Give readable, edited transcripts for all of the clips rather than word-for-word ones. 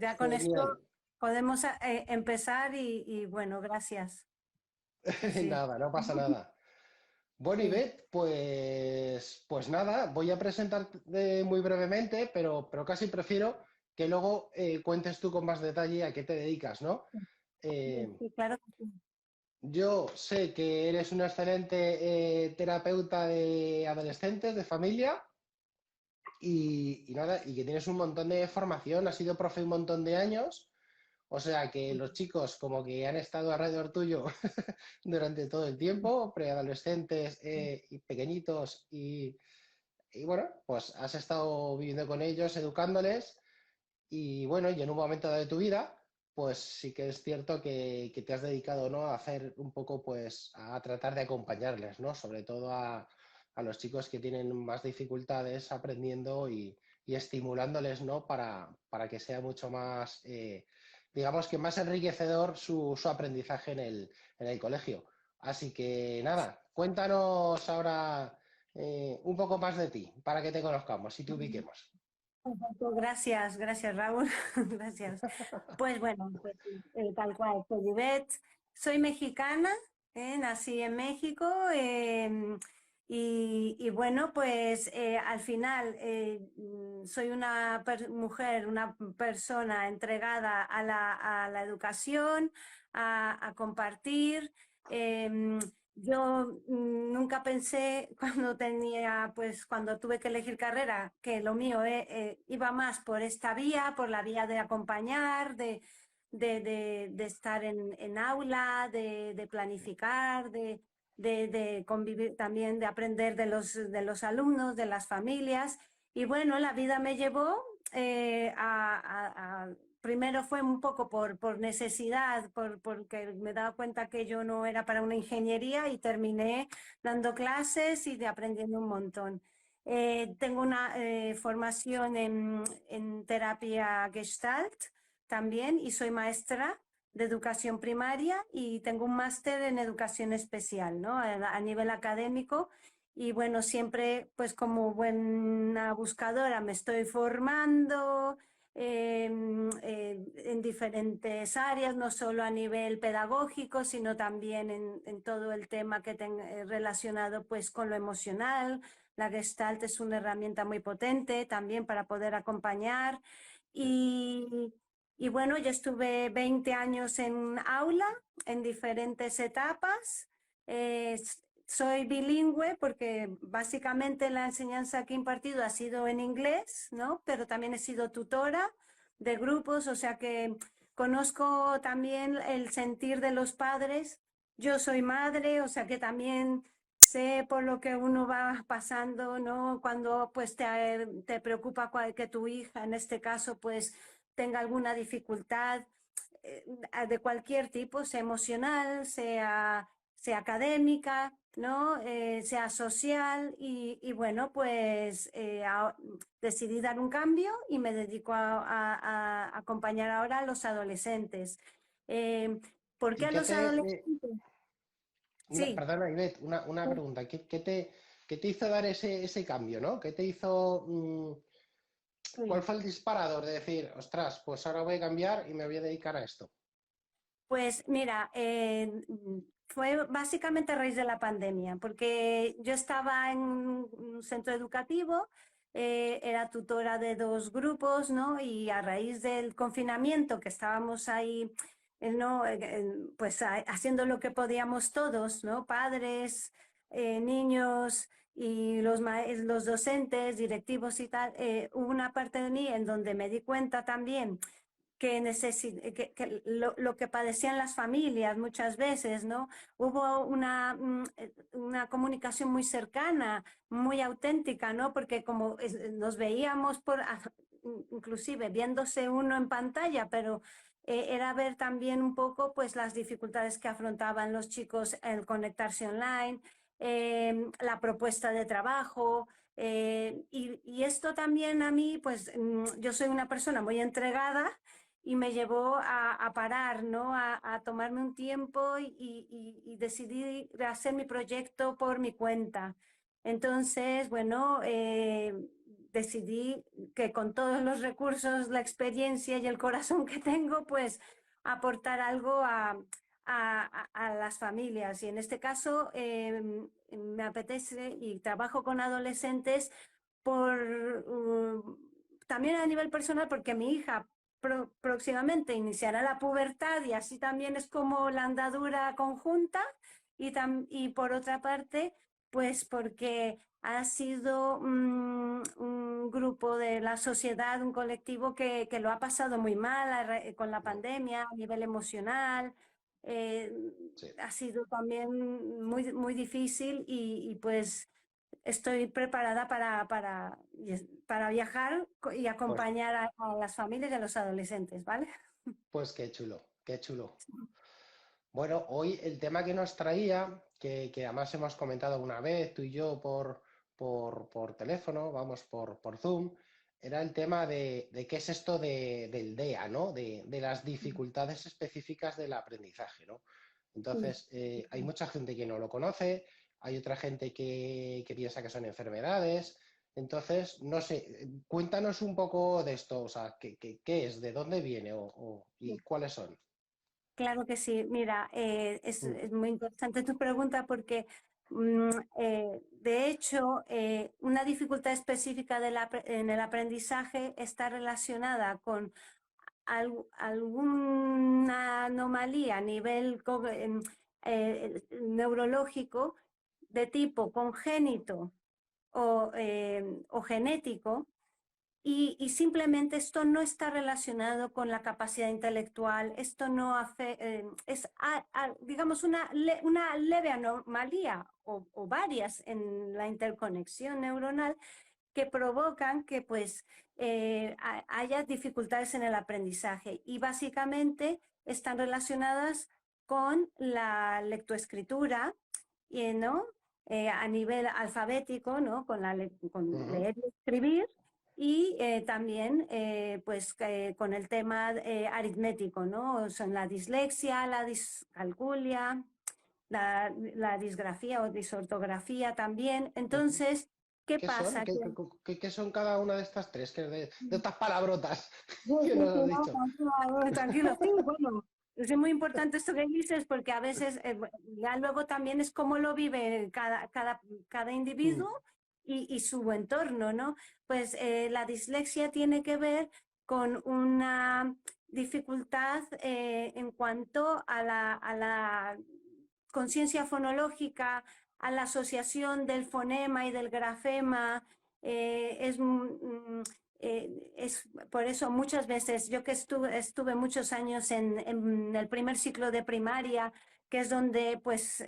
Ya con esto Genial. podemos empezar y bueno, gracias. Sí, sí. Nada, no pasa nada. Bueno, Sí. Ivette, pues nada, voy a presentarte muy brevemente, pero casi prefiero que luego cuentes tú con más detalle a qué te dedicas, ¿no? Sí, Eh, sí, claro que sí. yo sé que eres una excelente terapeuta de adolescentes, de familia, y nada, y que tienes un montón de formación, has sido profe un montón de años. O sea que los chicos como que han estado alrededor tuyo durante todo el tiempo, preadolescentes y pequeñitos, y bueno, pues has estado viviendo con ellos, educándoles, y bueno, y en un momento de tu vida, pues sí que es cierto que te has dedicado, ¿no?, a hacer un poco, pues, a tratar de acompañarles, ¿no? Sobre todo a los chicos que tienen más dificultades aprendiendo y estimulándoles, ¿no? Para que sea mucho más, digamos que más enriquecedor su aprendizaje en el colegio. Así que nada, cuéntanos ahora un poco más de ti, para que te conozcamos y te ubiquemos. Perfecto, gracias, gracias Raúl, gracias. Pues bueno, pues, tal cual, soy Ivette, soy mexicana, nací en México y bueno, pues al final soy una mujer, una persona entregada a la educación, a compartir. em, yo nunca pensé cuando tenía, pues cuando tuve que elegir carrera, que lo mío iba más por esta vía, por la vía de acompañar, de estar en aula, de planificar, de convivir también, de aprender de los alumnos, de las familias. Y bueno, la vida me llevó primero fue un poco por necesidad, porque me daba cuenta que yo no era para una ingeniería y terminé dando clases y de aprendiendo un montón. Tengo una formación en terapia Gestalt también y soy maestra de educación primaria y tengo un máster en educación especial, ¿no? A nivel académico. Y bueno, siempre pues como buena buscadora me estoy formando, en diferentes áreas, no solo a nivel pedagógico, sino también en todo el tema que relacionado pues con lo emocional. La Gestalt es una herramienta muy potente también para poder acompañar. Y, y bueno, yo estuve 20 años en aula, en diferentes etapas. Eh, Soy bilingüe porque básicamente la enseñanza que he impartido ha sido en inglés, ¿no? Pero también he sido tutora de grupos, o sea que conozco también el sentir de los padres. Yo soy madre, o sea que también sé por lo que uno va pasando, ¿no? Cuando pues te preocupa que tu hija, en este caso, pues tenga alguna dificultad de cualquier tipo, sea emocional, sea académica, ¿no? Sea social y bueno, pues decidí dar un cambio y me dedico a acompañar ahora a los adolescentes. Eh, ¿Por qué ¿Y a qué los te, adolescentes? Sí. perdona, Ivette, una pregunta. ¿Qué te hizo dar ese cambio, ¿no? ¿Qué te hizo, cuál Sí. fue el disparador de decir, ostras, pues ahora voy a cambiar y me voy a dedicar a esto? Pues mira, fue básicamente a raíz de la pandemia, porque yo estaba en un centro educativo, era tutora de dos grupos, ¿no? Y a raíz del confinamiento que estábamos ahí, ¿no? Pues haciendo lo que podíamos todos, ¿no? Padres, niños y los docentes, directivos y tal, hubo una parte de mí en donde me di cuenta también que lo que padecían las familias muchas veces, ¿no? Hubo una comunicación muy cercana, muy auténtica, ¿no? Porque como nos veíamos inclusive viéndose uno en pantalla, pero era ver también un poco pues las dificultades que afrontaban los chicos el conectarse online, la propuesta de trabajo, y esto también a mí, pues yo soy una persona muy entregada y me llevó a parar, ¿no? A tomarme un tiempo y decidí hacer mi proyecto por mi cuenta. Entonces, bueno, decidí que con todos los recursos, la experiencia y el corazón que tengo, pues aportar algo a las familias. Y en este caso me apetece y trabajo con adolescentes también a nivel personal, porque mi hija próximamente iniciará la pubertad y así también es como la andadura conjunta. Y por otra parte, pues porque ha sido un grupo de la sociedad, un colectivo que lo ha pasado muy mal con la pandemia a nivel emocional. eh, Sí. Ha sido también muy difícil y pues estoy preparada para viajar y Pues, acompañar a las familias y a los adolescentes, ¿vale? pues qué chulo, qué chulo. Bueno, hoy el tema que nos traía, que además hemos comentado una vez tú y yo por teléfono, vamos, por Zoom, era el tema de qué es esto del DEA, ¿no? De las dificultades específicas del aprendizaje, ¿no? Sí. Entonces, hay mucha gente que no lo conoce, hay otra gente que piensa que son enfermedades. Entonces, no sé, cuéntanos un poco de esto, o sea, ¿qué es? ¿De dónde viene y cuáles son? Claro que sí. Mira, Mm, es muy interesante tu pregunta porque, de hecho, una dificultad específica en el aprendizaje está relacionada con alguna anomalía a nivel neurológico de tipo congénito o genético. Y simplemente esto no está relacionado con la capacidad intelectual, esto no es, digamos, una leve anomalía o varias en la interconexión neuronal que provocan que pues haya dificultades en el aprendizaje y básicamente están relacionadas con la lectoescritura, ¿no? A nivel alfabético, ¿no? Con ujú. leer y escribir y también pues con el tema aritmético, ¿no? Son la dislexia, la discalculia, la disgrafía o disortografía también. Ujú. Entonces, ¿qué ¿Qué son? pasa? ¿Qué son cada una de estas tres? De estas palabrotas Sí, que sí, nos sí, has no, dicho. tranquilo, tranquilo. Sí, bueno, es muy importante esto que dices porque a veces ya luego también es cómo lo vive cada Mm, individuo y su entorno, ¿no? Pues la dislexia tiene que ver con una dificultad en cuanto a la conciencia fonológica, a la asociación del fonema y del grafema. Es por eso muchas veces, yo que estuve muchos años en el primer ciclo de primaria, que es donde pues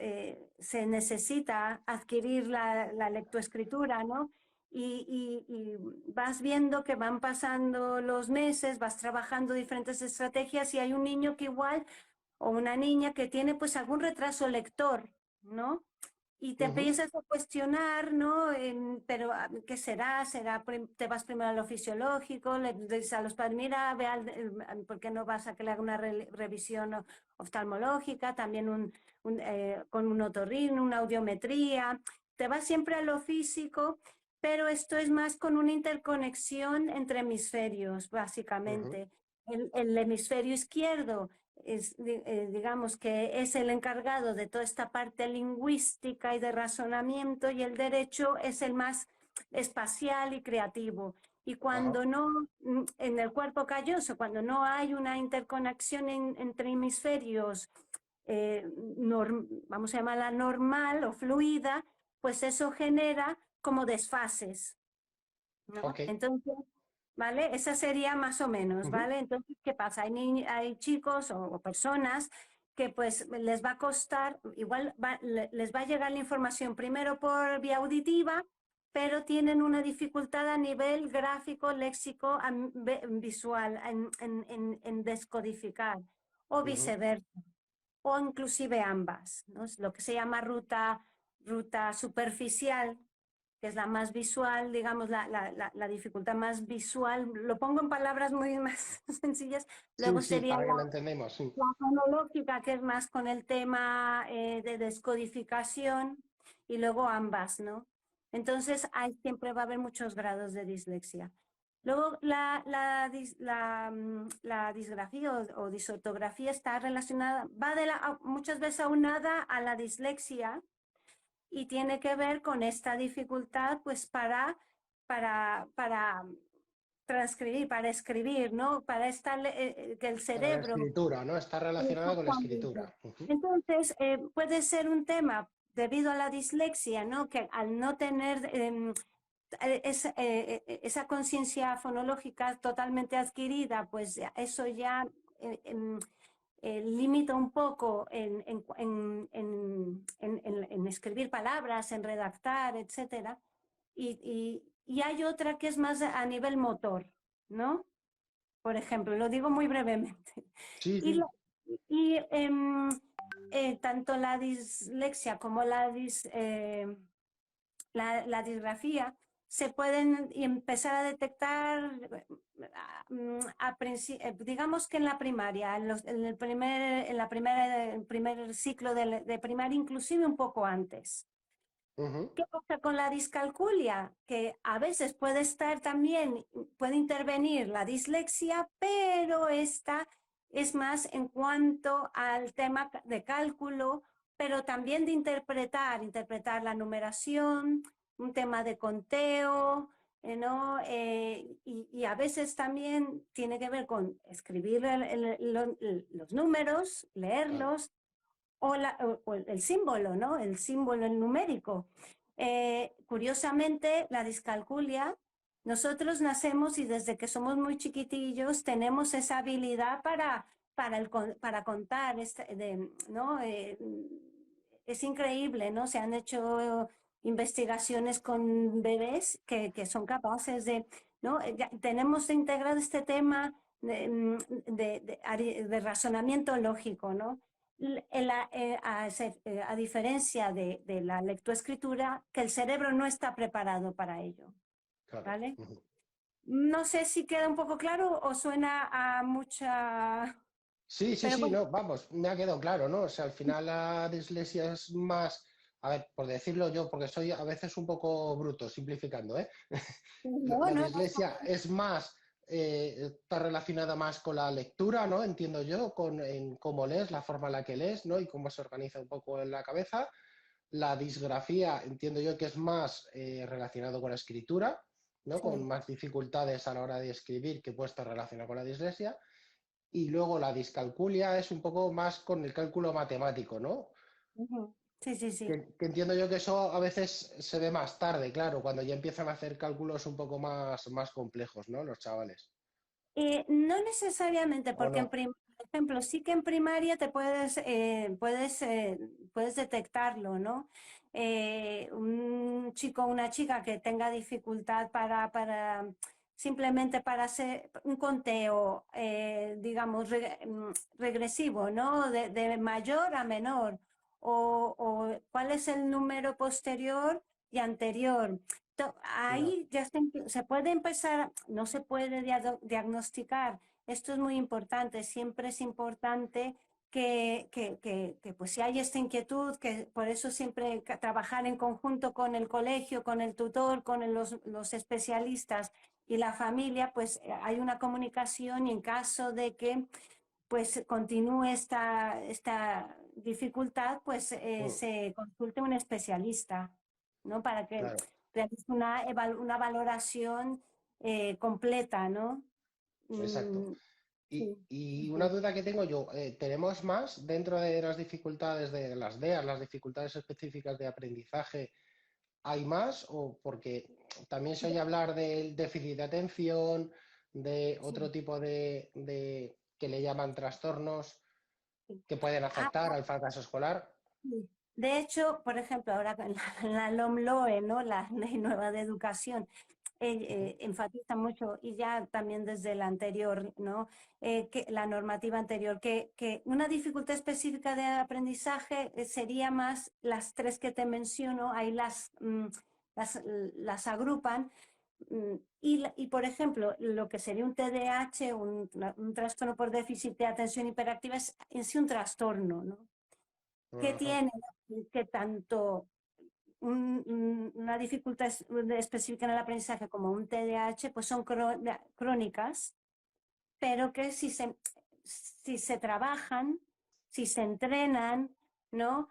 se necesita adquirir la lectoescritura, ¿no? Y vas viendo que van pasando los meses, vas trabajando diferentes estrategias y hay un niño que igual o una niña que tiene pues algún retraso lector, ¿no? Y te ujú. empiezas a cuestionar, ¿no? Pero ¿qué será? Te vas primero a lo fisiológico, le dices a los padres, mira, ¿por qué no vas a que le haga una revisión oftalmológica? También con un otorrino, una audiometría. Te vas siempre a lo físico, pero esto es más con una interconexión entre hemisferios, Ujú, básicamente. El hemisferio izquierdo digamos que es el encargado de toda esta parte lingüística y de razonamiento y el derecho es el más espacial y creativo. Y ajá, cuando no, en el cuerpo calloso, cuando no hay una interconexión entre hemisferios, vamos a llamarla normal o fluida, pues eso genera como desfases, ¿no? ok. Entonces, ¿vale? Esa sería más o menos, Ujú, ¿vale? Entonces, ¿qué pasa? Hay chicos o personas que pues les va a costar, igual les va a llegar la información primero por vía auditiva, pero tienen una dificultad a nivel gráfico, léxico, visual, en descodificar, o ujú. viceversa, o inclusive ambas, ¿no? Es lo que se llama ruta superficial, que es la más visual, digamos, la dificultad más visual. Lo pongo en palabras muy más sencillas. Sí, Luego sí, sería para que lo entendemos, sí. la fonológica, que es más con el tema de descodificación, y luego ambas, ¿no? Entonces, siempre va a haber muchos grados de dislexia. Luego, la disgrafía o disortografía está relacionada, muchas veces aunada a la dislexia y tiene que ver con esta dificultad, pues, para transcribir, para escribir, ¿no? Que el Para la cerebro... escritura, ¿no? Está relacionada con la Exactamente. escritura. Ujú. Entonces, puede ser un tema debido a la dislexia, ¿no? Que al no tener esa conciencia fonológica totalmente adquirida, pues eso ya limita un poco en escribir palabras, en redactar, etcétera. Y hay otra que es más a nivel motor, ¿no? Por ejemplo, lo digo muy brevemente. Sí, Y, sí. la- y tanto la dislexia como la disgrafía se pueden empezar a detectar, digamos que en la primaria, el primer ciclo de primaria, inclusive un poco antes. Ujú. ¿Qué pasa con la discalculia? Que a veces puede estar también, puede intervenir la dislexia, pero esta es más en cuanto al tema de cálculo, pero también de interpretar la numeración, un tema de conteo, ¿no? Y a veces también tiene que ver con escribir los números, Claro. leerlos, o el símbolo, ¿no? El símbolo el numérico. Curiosamente, la discalculia, nosotros nacemos y desde que somos muy chiquitillos tenemos esa habilidad para contar, ¿no? Es increíble, ¿no? Se han hecho investigaciones con bebés que son capaces de, ¿no? Tenemos integrado este tema de razonamiento lógico, ¿no? A diferencia de la lectoescritura, que el cerebro no está preparado para ello, Claro. ¿vale? Ujú. No sé si queda un poco claro o suena a mucha... Sí, sí, Pero sí, bueno, no, vamos, me ha quedado claro, ¿no? O sea, al final la dislexia es más, a ver, por decirlo yo, porque soy a veces un poco bruto, simplificando, ¿eh? no, La no, dislexia es más, está relacionada más con la lectura, ¿no? Entiendo yo, en cómo lees, la forma en la que lees, ¿no? Y cómo se organiza un poco en la cabeza. La disgrafía, entiendo yo que es más relacionado con la escritura, ¿no? Con sí. más dificultades a la hora de escribir que puede estar relacionado con la dislexia. Y luego la discalculia es un poco más con el cálculo matemático, ¿no? Ujú. Sí, sí, sí. Que entiendo yo que eso a veces se ve más tarde, claro, cuando ya empiezan a hacer cálculos un poco más complejos, ¿no? Los chavales. No necesariamente, ¿O porque no? por ejemplo, sí que en primaria puedes detectarlo, ¿no? Un chico o una chica que tenga dificultad simplemente para hacer un conteo, digamos, regresivo, ¿no? De mayor a menor, o cuál es el número posterior y anterior. Ya, Ahí ya se puede empezar, no se puede diagnosticar. Esto es muy importante, siempre es importante pues si hay esta inquietud, que por eso siempre trabajar en conjunto con el colegio, con el tutor, con los especialistas y la familia, pues hay una comunicación y en caso de que pues continúe esta dificultad, pues mm, se consulte un especialista, ¿no? Para que claro, realice una valoración completa, ¿no? exacto. Mm, Y, sí. y una Ujú. duda que tengo yo, ¿tenemos más dentro de las dificultades de las DEAs, las dificultades específicas de aprendizaje? ¿Hay más? O porque también se oye hablar del déficit de atención, de Sí, otro tipo de que le llaman trastornos sí. que pueden Ah, afectar al fracaso escolar. sí. De hecho, por ejemplo, ahora con la LOMLOE, ¿no? La Ley Nueva de Educación, Ujú. enfatiza mucho, y ya también desde la anterior, ¿no? Que la normativa anterior, que una dificultad específica de aprendizaje sería más las tres que te menciono, ahí las agrupan. Por ejemplo, lo que sería un TDAH, un trastorno por déficit de atención hiperactiva, es en sí un trastorno, ¿no? Que Ajá, tiene, que tanto una dificultad específica en el aprendizaje como un TDAH, pues son crónicas, pero que si se trabajan, si se entrenan, ¿no?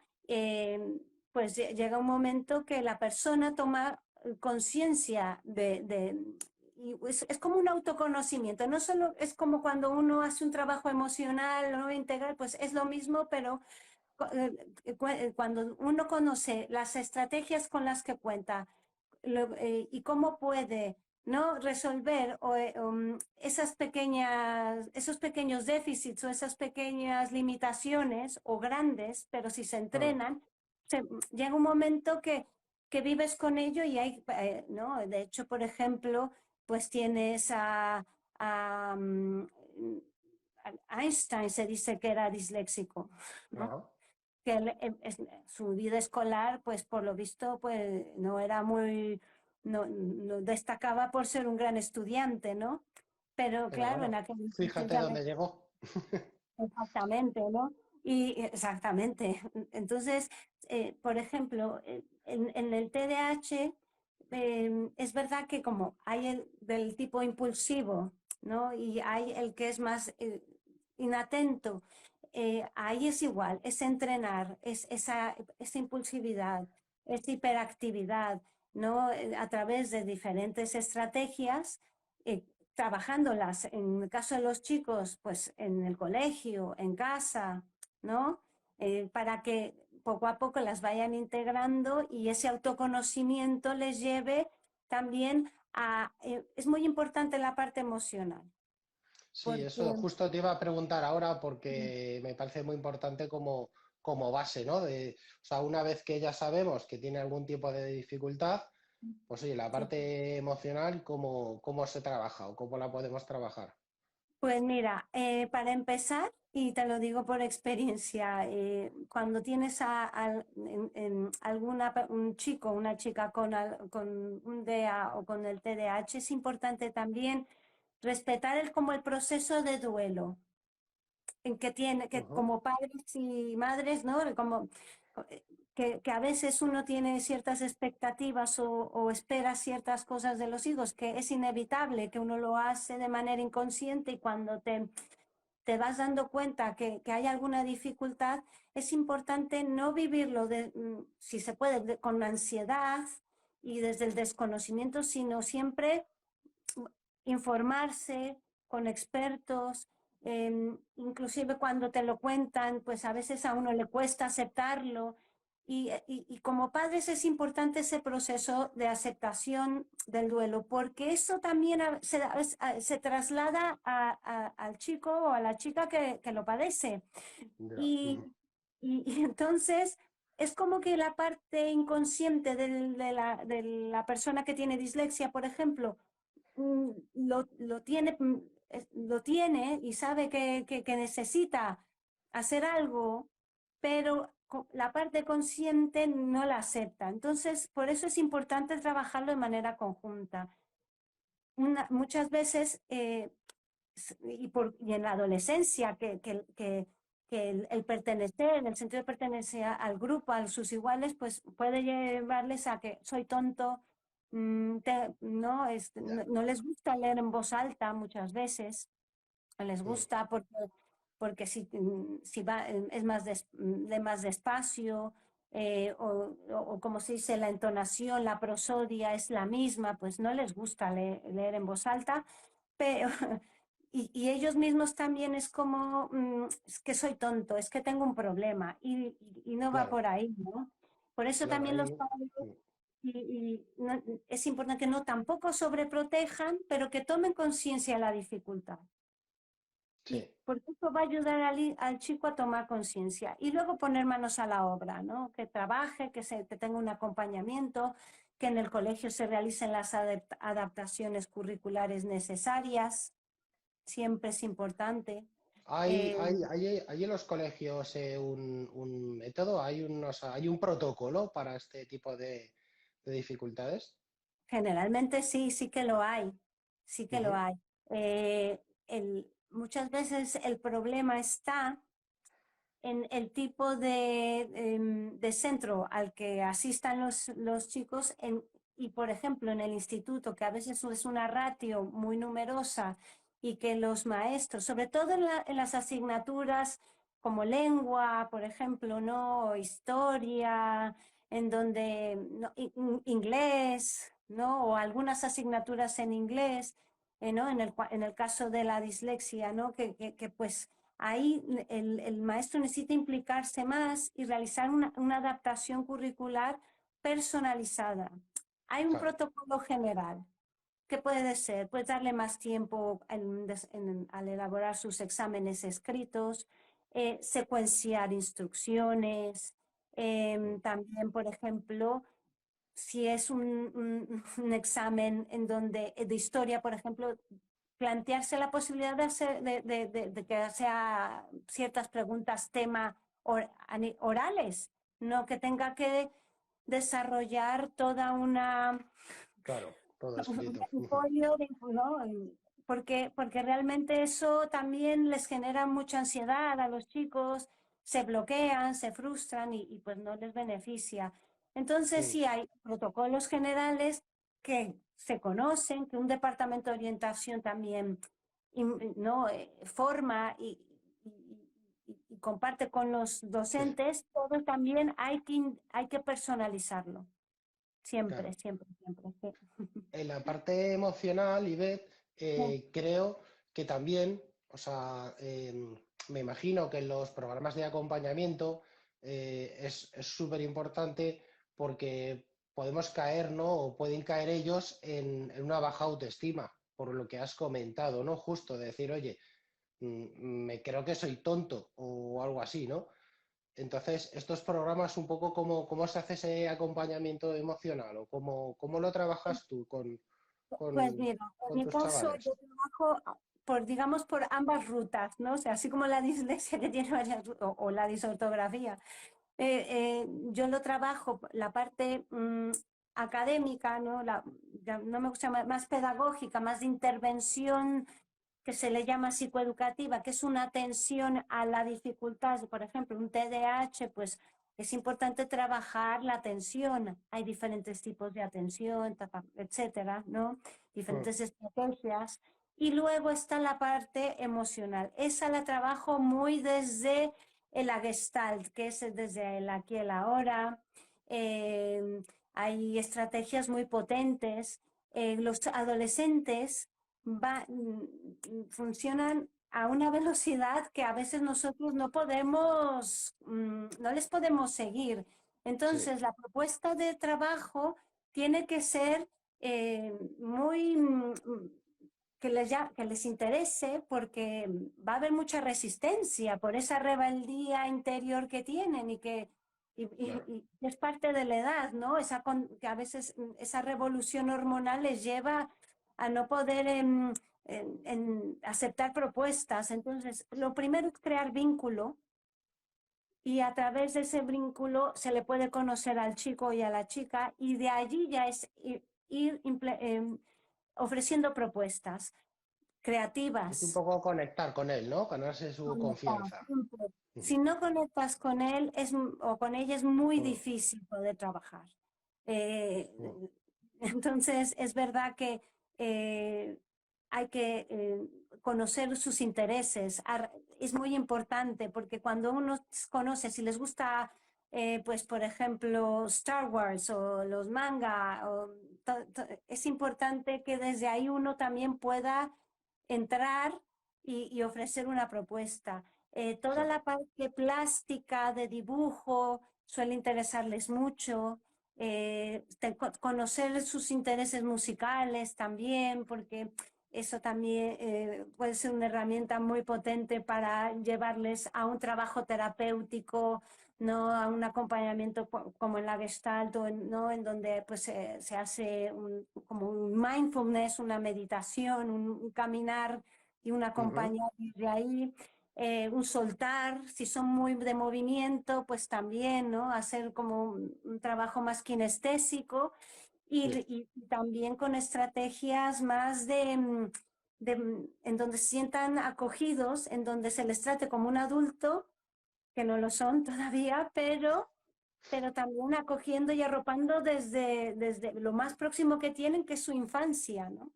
Pues llega un momento que la persona toma conciencia y es como un autoconocimiento, no solo es como cuando uno hace un trabajo emocional o integral, pues es lo mismo, pero cuando uno conoce las estrategias con las que cuenta y cómo puede, ¿no? resolver esos pequeños déficits o esas pequeñas limitaciones o grandes, pero si se entrenan, llega un momento que vives con ello y hay, ¿no? De hecho, por ejemplo, pues tienes a Einstein, se dice que era disléxico, ¿no? Ajá. Que su vida escolar, pues por lo visto, pues no era muy, no destacaba por ser un gran estudiante, ¿no? Pero Pero claro, en bueno, aquel entonces fíjate ya dónde llegó. exactamente, ¿no? Y exactamente. Entonces, por ejemplo, en el TDAH, es verdad que como hay el del tipo impulsivo, ¿no? Y hay el que es más inatento, ahí es igual, es entrenar, es esa impulsividad, esa hiperactividad, ¿no? A través de diferentes estrategias, trabajándolas, en el caso de los chicos, pues en el colegio, en casa, ¿no? Para que poco a poco las vayan integrando y ese autoconocimiento les lleve también es muy importante la parte emocional, Sí, porque eso justo te iba a preguntar ahora porque me parece muy importante como base, ¿no? O sea, una vez que ya sabemos que tiene algún tipo de dificultad, pues oye, la sí. parte emocional, ¿cómo se trabaja o cómo la podemos trabajar? Pues mira, para empezar, y te lo digo por experiencia, cuando tienes un chico o una chica con un DEA o con el TDAH, es importante también respetar como el proceso de duelo en que tiene, que Ujú. como padres y madres, ¿no? Como, eh, que a veces uno tiene ciertas expectativas o espera ciertas cosas de los hijos, que es inevitable, que uno lo hace de manera inconsciente y cuando te vas dando cuenta que hay alguna dificultad, es importante no vivirlo, si se puede, con ansiedad y desde el desconocimiento, sino siempre informarse con expertos, inclusive cuando te lo cuentan, pues a veces a uno le cuesta aceptarlo. Y como padres es importante ese proceso de aceptación del duelo, porque eso también se traslada al chico o a la chica que lo padece. Ya. Y, Ujú. y entonces es como que la parte inconsciente de la persona que tiene dislexia, por ejemplo, lo tiene y sabe que necesita hacer algo, pero la parte consciente no la acepta. Entonces, por eso es importante trabajarlo de manera conjunta. Muchas veces, y en la adolescencia, que el pertenecer, el sentido de pertenecer al grupo, a sus iguales, pues puede llevarles a que soy tonto, no, Ya. no les gusta leer en voz alta muchas veces, no les Mm. gusta porque si va, es de más despacio, o como se dice, la entonación, la prosodia es la misma, pues no les gusta leer en voz alta, pero, y ellos mismos también es como, es que soy tonto, es que tengo un problema, y no va Claro, por ahí, ¿no? Por eso claro, también los ahí. padres, Mm. es importante que no tampoco sobreprotejan, pero que tomen conciencia de la dificultad. Y Sí. porque eso va a ayudar al chico a tomar conciencia y luego poner manos a la obra, ¿no? Que trabaje, que tenga un acompañamiento, que en el colegio se realicen las adaptaciones curriculares necesarias, siempre es importante. Hay, Eh, hay, hay en los colegios un método, hay un protocolo para este tipo de dificultades. Generalmente sí, sí que lo hay, sí que lo Ujú. hay. Muchas veces el problema está en el tipo de centro al que asistan los chicos y, por ejemplo, en el instituto, que a veces es una ratio muy numerosa y que los maestros, sobre todo en las asignaturas como lengua, por ejemplo, ¿no? O historia, en donde ¿no? Inglés, ¿no? O algunas asignaturas en inglés, ¿no? En el caso de la dislexia, ¿no? Pues ahí el maestro necesita implicarse más y realizar una adaptación curricular personalizada. Hay un Claro, protocolo general. ¿Qué puede ser? Pues darle más tiempo al elaborar sus exámenes escritos, secuenciar instrucciones, también, por ejemplo, si es un examen en donde de historia, por ejemplo, plantearse la posibilidad de, hacer, de que sea ciertas preguntas tema orales, no que tenga que desarrollar toda una claro, todo escrito. un folio, ¿no? Porque realmente eso también les genera mucha ansiedad a los chicos, se bloquean, se frustran y pues no les beneficia. Entonces Mm, sí hay protocolos generales que se conocen, que un departamento de orientación también ¿no? Forma y comparte con los sí, docentes, todo también hay que personalizarlo. Siempre, claro. siempre, siempre. Sí. En la parte emocional, Ivette, Sí. creo que también, o sea, me imagino que en los programas de acompañamiento es súper importante porque podemos caer, ¿no? O pueden caer ellos en una baja autoestima, por lo que has comentado, ¿no? Justo decir, oye, me creo que soy tonto o algo así, ¿no? Entonces, estos programas, un poco cómo se hace ese acompañamiento emocional o cómo lo trabajas tú Pues con, mira, en con mi tus caso chavales. yo trabajo por, digamos, por ambas rutas, ¿no? O sea, así como la dislexia que tiene varias o la disortografía. Yo lo trabajo, la parte académica, ¿no? No me gusta más pedagógica, más de intervención que se le llama psicoeducativa, que es una atención a la dificultad, por ejemplo, un TDAH, pues es importante trabajar la atención. Hay diferentes tipos de atención, etcétera, ¿no? Mm, Diferentes estrategias. Y luego está la parte emocional. Esa la trabajo muy desde la Gestalt, que es desde el aquí y el ahora. Eh, Hay estrategias muy potentes. Los adolescentes funcionan a una velocidad que a veces nosotros no podemos, no les podemos seguir. sí, Entonces, la propuesta de trabajo tiene que ser muy que les interese porque va a haber mucha resistencia por esa rebeldía interior que tienen y que claro. y es parte de la edad, ¿no? Que a veces esa revolución hormonal les lleva a no poder aceptar propuestas. Entonces, lo primero es crear vínculo y a través de ese vínculo se le puede conocer al chico y a la chica y de allí ya es ofreciendo propuestas Es un creativas. poco conectar con él, ¿no? Ganarse su Conectar, confianza. siempre. Ujú, Si no conectas con él o con ella es muy mm, difícil poder trabajar. Eh, mm, entonces, es verdad que eh, hay que conocer sus intereses. Es muy importante porque cuando uno conoce, si les gusta, pues, por ejemplo, Star Wars o los manga, es importante que desde ahí uno también pueda entrar y ofrecer una propuesta. Toda claro. la parte plástica de dibujo suele interesarles mucho. Conocer sus intereses musicales también, porque eso también puede ser una herramienta muy potente para llevarles a un trabajo terapéutico, no a un acompañamiento como en la Gestalt, ¿no? En donde pues, se hace como un mindfulness, una meditación, un caminar y un Ujú, acompañar de ahí. Un soltar, si son muy de movimiento, pues también, ¿no? Hacer como un trabajo más kinestésico sí, y también con estrategias más en donde se sientan acogidos, en donde se les trate como un adulto que no lo son todavía, pero también acogiendo y arropando desde lo más próximo que tienen, que es su infancia, ¿no?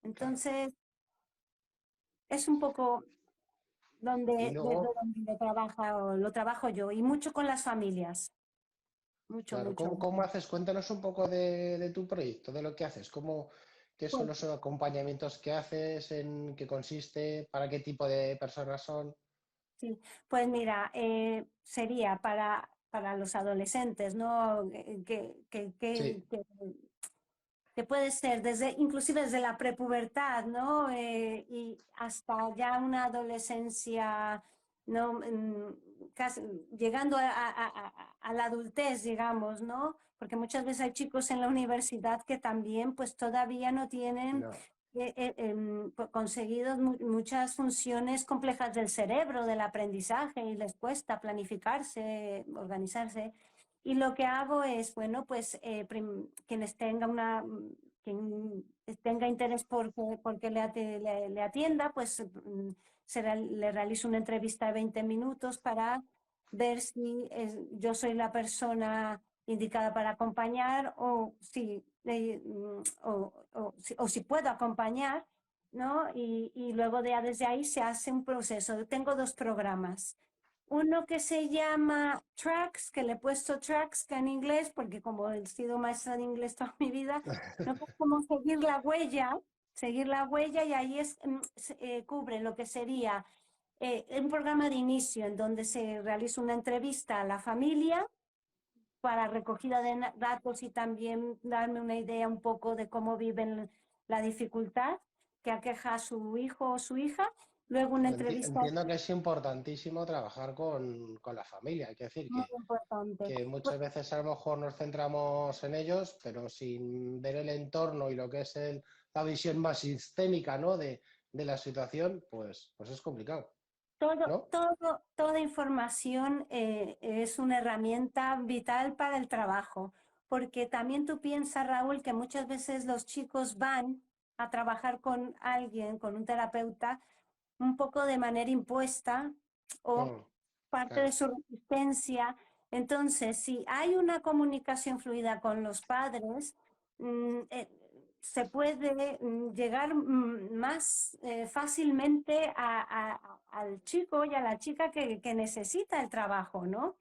Claro. Entonces, es un poco Y desde luego, donde lo trabajo yo, y mucho con las familias, mucho, claro, mucho. ¿cómo haces? Cuéntanos un poco de tu proyecto, de lo que haces, qué son Pues, los acompañamientos que haces, en qué consiste, para qué tipo de personas son. sí, pues mira, sería para los adolescentes, ¿no? Sí, Que puede ser inclusive desde la prepubertad, ¿no? Y hasta ya una adolescencia, ¿no? Llegando a la adultez, digamos, ¿no? Porque muchas veces hay chicos en la universidad que también, pues todavía no tienen no. conseguido muchas funciones complejas del cerebro, del aprendizaje, y les cuesta planificarse, organizarse. Y lo que hago es, bueno, pues quienes tengan quien tenga interés porque le atienda, pues le realizo una entrevista de 20 minutos para ver si yo soy la persona indicada para acompañar o si puedo acompañar, ¿no? Y luego desde ahí se hace un proceso. Tengo dos programas. Uno que se llama Tracks, que le he puesto Tracks que en inglés, porque como he sido maestra de inglés toda mi vida, no es como seguir la huella y ahí cubre lo que sería un programa de inicio en donde se realiza una entrevista a la familia para recogida de datos y también darme una idea un poco de cómo viven la dificultad que aqueja a su hijo o su hija. Luego una entrevista Entiendo que es importantísimo trabajar con la familia. Hay que decir muy importante. que muchas veces a lo mejor nos centramos en ellos, pero sin ver el entorno y lo que es la visión más sistémica, ¿no? de la situación, pues es complicado, ¿no? Toda información es una herramienta vital para el trabajo, porque también tú piensas, Raúl, que muchas veces los chicos van a trabajar con alguien, con un terapeuta, un poco de manera impuesta o Mm, parte de claro. su resistencia. Entonces, si hay una comunicación fluida con los padres, mm, eh, se puede llegar más fácilmente al chico y a la chica que necesita el trabajo, ¿no?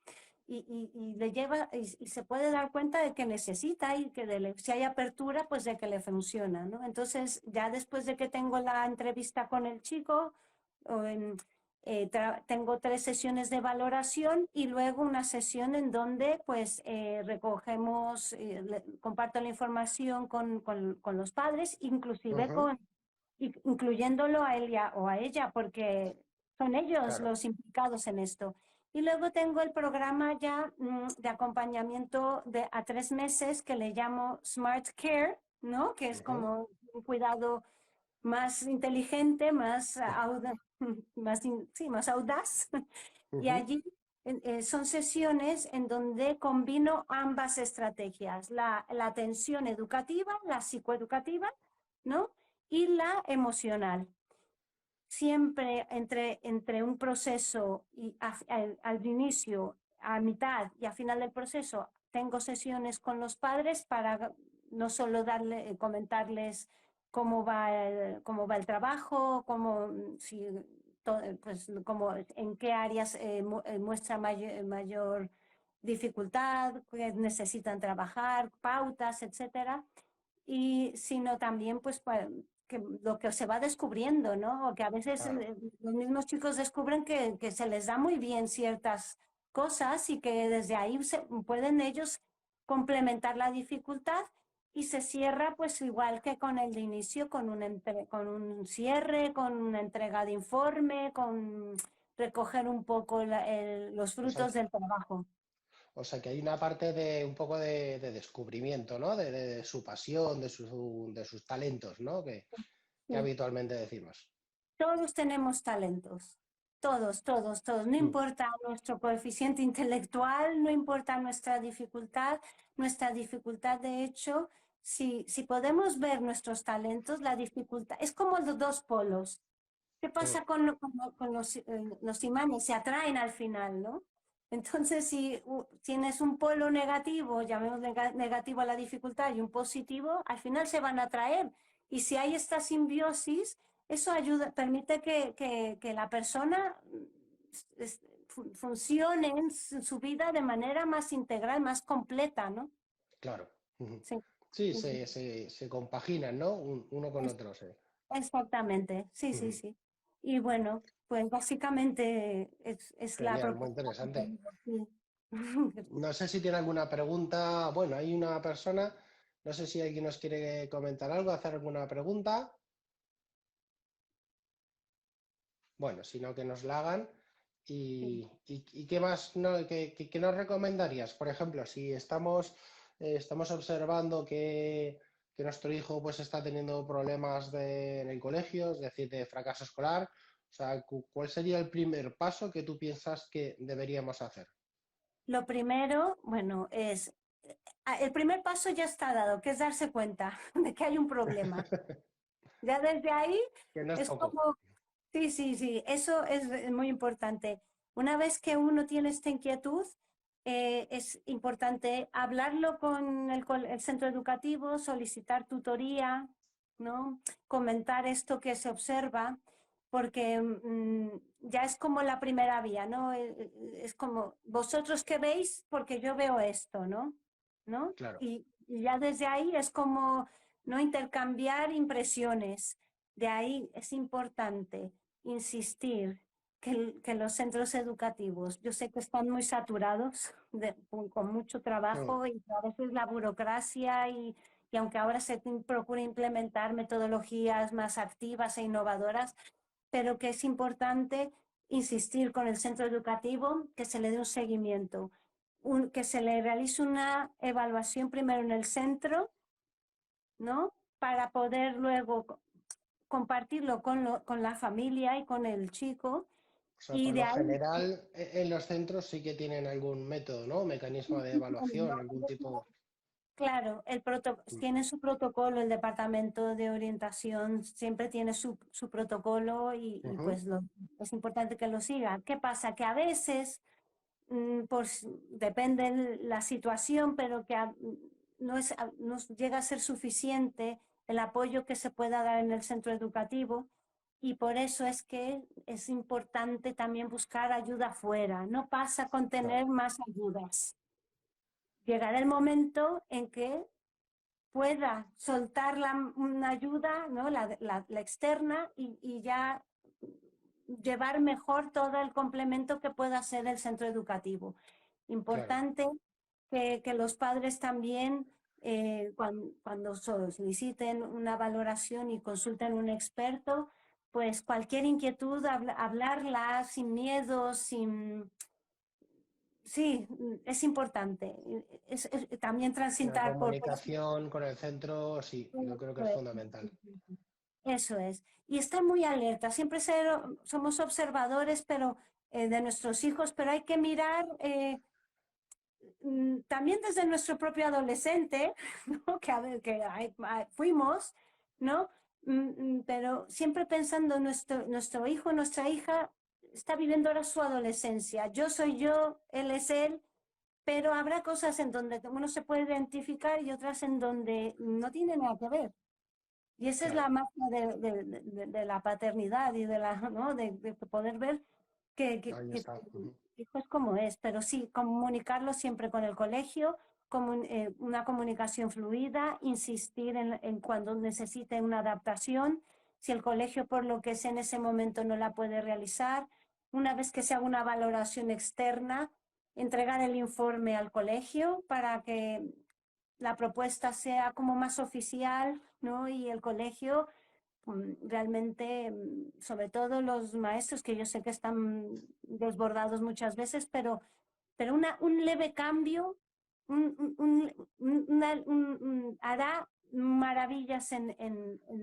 Y le lleva y se puede dar cuenta de que necesita y que si hay apertura, pues de que le funciona, ¿no? Entonces, ya después de que tengo la entrevista con el chico, o tengo 3 sesiones de valoración y luego una sesión en donde pues recogemos, comparto la información con los padres, inclusive Ujú, incluyéndolo a él o a ella, porque son ellos claro. los implicados en esto. Y luego tengo el programa ya de acompañamiento a 3 meses que le llamo Smart Care, ¿no? Que es Ujú, como un cuidado más inteligente, más audaz. Y ujú, allí son sesiones en donde combino ambas estrategias, la atención educativa, la psicoeducativa, ¿no? Y la emocional. Siempre entre un proceso y al inicio, a mitad y a final del proceso, tengo sesiones con los padres para no solo comentarles cómo va el trabajo, en qué áreas muestra mayor dificultad, que necesitan trabajar, pautas, etcétera, y sino también pues que lo que se va descubriendo, ¿no? O que a veces claro. los mismos chicos descubren que se les da muy bien ciertas cosas y que desde ahí pueden ellos complementar la dificultad y se cierra pues igual que con el de inicio, con un cierre, con una entrega de informe, con recoger un poco los O sea, frutos del trabajo. o sea que hay una parte de un poco de descubrimiento, ¿no? De su pasión, de sus talentos, ¿no? Que Sí. habitualmente decimos. Todos tenemos talentos, todos, todos, todos. No Mm, importa nuestro coeficiente intelectual, no importa nuestra dificultad de hecho, si podemos ver nuestros talentos, la dificultad es como los dos polos. ¿Qué mm, pasa con los imanes? Se atraen al final, ¿no? Entonces, si tienes un polo negativo, llamemos negativo a la dificultad, y un positivo, al final se van a atraer. Y si hay esta simbiosis, eso ayuda, permite que la persona funcione en su vida de manera más integral, más completa, ¿no? Claro. Ujú. Sí. Sí, Sí, sí. se compaginan, ¿no? Uno con Es- otro, sí. Exactamente, sí, sí, Ujú. sí. Y bueno, pues básicamente es la Genial, muy propuesta que interesante. tengo aquí. No sé si tiene alguna pregunta. Bueno, hay una persona, no sé si alguien nos quiere comentar algo, hacer alguna pregunta. Bueno, si no, que nos la hagan. ¿Y qué más qué nos recomendarías? Por ejemplo, si estamos observando que nuestro hijo pues está teniendo problemas en el colegio, es decir, de fracaso escolar, o sea, ¿cuál sería el primer paso que tú piensas que deberíamos hacer? Lo primero, bueno, el primer paso ya está dado, que es darse cuenta de que hay un problema. Ya desde ahí Que no es es poco. como, sí, sí, sí, eso es muy importante. Una vez que uno tiene esta inquietud, es importante hablarlo con el centro educativo, solicitar tutoría, ¿no? Comentar esto que se observa, porque ya es como la primera vía, ¿no? Es como vosotros que veis, porque yo veo esto, ¿no? ¿No? Claro, Y ya desde ahí es como no intercambiar impresiones. De ahí es importante insistir que los centros educativos, yo sé que están muy saturados con mucho mm, trabajo y a veces la burocracia y aunque ahora se procura implementar metodologías más activas e innovadoras, pero que es importante insistir con el centro educativo que se le dé un seguimiento, que se le realice una evaluación primero en el centro, ¿no? Para poder luego compartirlo con la familia y con el chico. o sea, Y por de lo ahí, general en los centros sí que tienen algún método, ¿no? Mecanismo de evaluación, algún tipo. claro, Mm, tiene su protocolo, el departamento de orientación siempre tiene su protocolo y ujú, pues es importante que lo siga. ¿Qué pasa? Que a veces pues depende la situación, pero que no llega a ser suficiente el apoyo que se pueda dar en el centro educativo y por eso es que es importante también buscar ayuda afuera. No pasa con claro, tener más ayudas. Llegará el momento en que pueda soltar una ayuda, ¿no? La externa y ya llevar mejor todo el complemento que pueda ser el centro educativo. claro. Importante que los padres también, cuando soliciten una valoración y consulten un experto, pues cualquier inquietud, hablarla sin miedo, sin... Sí, es importante. También La transitar por... comunicación con el centro, sí, yo creo que es fundamental. Eso es. Y estar muy alerta. Siempre somos observadores, pero de nuestros hijos, pero hay que mirar también desde nuestro propio adolescente, ¿no? Que, a ver, fuimos, ¿no? Pero siempre pensando nuestro hijo, nuestra hija está viviendo ahora su adolescencia. Yo soy yo, él es él, pero habrá cosas en donde uno se puede identificar y otras en donde no tiene nada que ver. Y esa es la Claro, magia de la paternidad y ¿no? De poder ver ahí que está. tu Ujú. hijo es como es, pero sí, comunicarlo siempre con el colegio, una comunicación fluida, insistir en cuando necesiten una adaptación, si el colegio por lo que sea en ese momento no la puede realizar, una vez que se haga una valoración externa, entregar el informe al colegio para que la propuesta sea como más oficial, ¿no? Y el colegio realmente, sobre todo los maestros, que yo sé que están desbordados muchas veces, pero un leve cambio hará maravillas en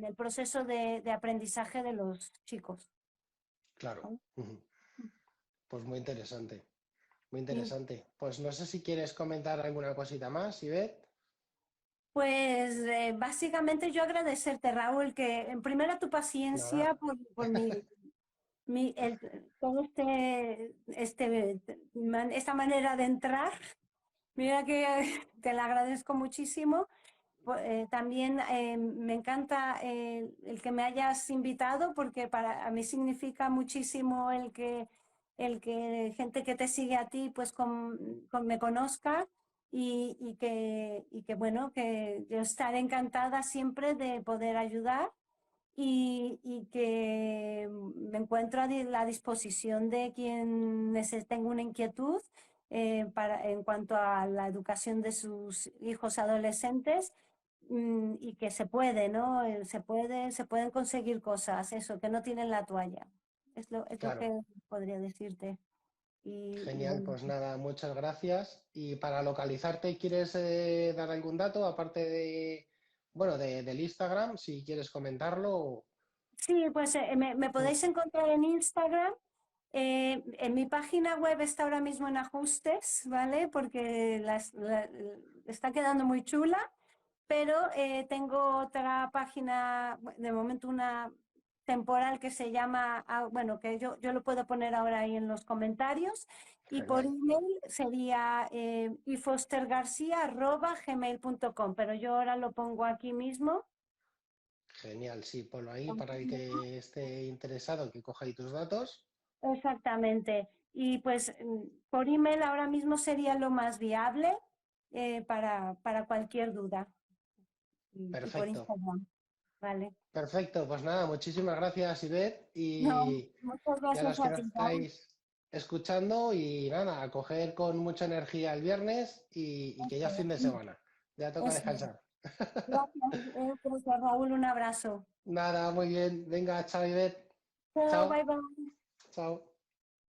el proceso de aprendizaje de los chicos. Claro. ¿No? Ujú. Pues muy interesante, muy Sí. interesante. Pues no sé si quieres comentar alguna cosita más, Ivette. Pues básicamente yo agradecerte, Raúl, que en primera tu Nada, paciencia por todo esta manera de entrar. Mira que te la agradezco muchísimo. También me encanta el que me hayas invitado porque para a mí significa muchísimo el que gente que te sigue a ti pues me conozca y que bueno, que yo estaré encantada siempre de poder ayudar y que me encuentro a la disposición de quien tenga una inquietud en cuanto a la educación de sus hijos adolescentes y que se puede, ¿no? Se pueden conseguir cosas, eso, que no tienen la toalla. Es lo Claro. que podría decirte. Y Genial, bueno. pues nada, muchas gracias. Y para localizarte, ¿quieres dar algún dato aparte de, bueno, del Instagram, si quieres comentarlo? Sí, pues me Mm, podéis encontrar en Instagram. En mi página web está ahora mismo en ajustes, ¿vale? Porque está quedando muy chula, pero tengo otra página, de momento una temporal que se llama, bueno, que yo lo puedo poner ahora ahí en los comentarios. Y por Genial, email sería ifostergarcia@gmail.com, pero yo ahora lo pongo aquí mismo. genial, sí, ponlo ahí para el que esté interesado, que coja ahí tus datos. Exactamente. Y pues por email ahora mismo sería lo más viable para cualquier duda. Y por Perfecto, Instagram, ¿vale? perfecto. Pues nada, muchísimas gracias, Ivette, No, muchas y a gracias los que a nos ti, Raúl. estáis escuchando y nada, a coger con mucha energía el viernes y que ya es fin de semana. Ya toca Eso es. descansar. Gracias, gracias, Raúl. Un abrazo. Nada, muy bien. Venga, chao, Ivette. Chao, Chao, bye bye. chao.